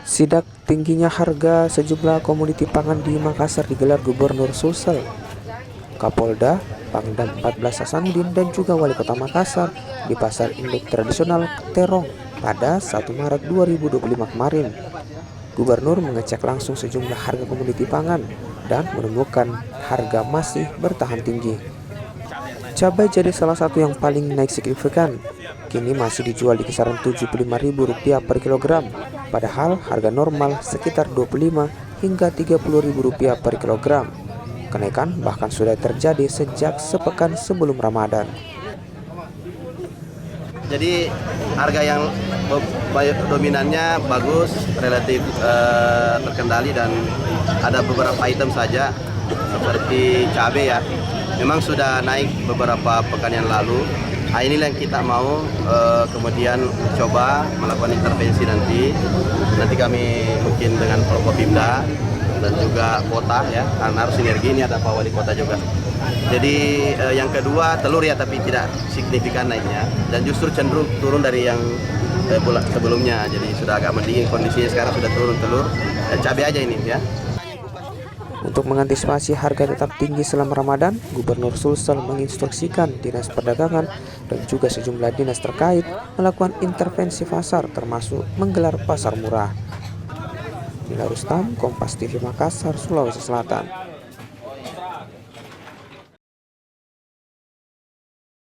Sidak tingginya harga sejumlah komoditi pangan di Makassar digelar Gubernur Sulsel, Kapolda, Pangdam 14 Hasanuddin dan juga Wali Kota Makassar di Pasar Induk Tradisional Terong pada 1 Maret 2025 kemarin. Gubernur mengecek langsung sejumlah harga komoditi pangan dan menemukan harga masih bertahan tinggi. Cabai jadi salah satu yang paling naik signifikan. Kini masih dijual di kisaran Rp75.000 per kilogram, padahal harga normal sekitar Rp25 hingga Rp30.000 per kilogram. Kenaikan bahkan sudah terjadi sejak sepekan sebelum Ramadan. Jadi harga yang dominannya bagus, relatif terkendali dan ada beberapa item saja seperti cabai ya. Memang sudah naik beberapa pekan yang lalu. Nah, inilah yang kita mau kemudian coba melakukan intervensi nanti. Nanti kami mungkin dengan Prokopimda dan juga kota ya, karena harus sinergi, ini ada Pak Wali Kota juga. Jadi yang kedua telur ya, tapi tidak signifikan naiknya dan justru cenderung turun dari yang bulan sebelumnya. Jadi sudah agak mendingin kondisinya, sekarang sudah turun telur dan cabai aja ini ya. Untuk mengantisipasi harga tetap tinggi selama Ramadan, Gubernur Sulsel menginstruksikan Dinas Perdagangan dan juga sejumlah dinas terkait melakukan intervensi pasar termasuk menggelar pasar murah. Nila Rustam, Kompas TV Makassar, Sulawesi Selatan.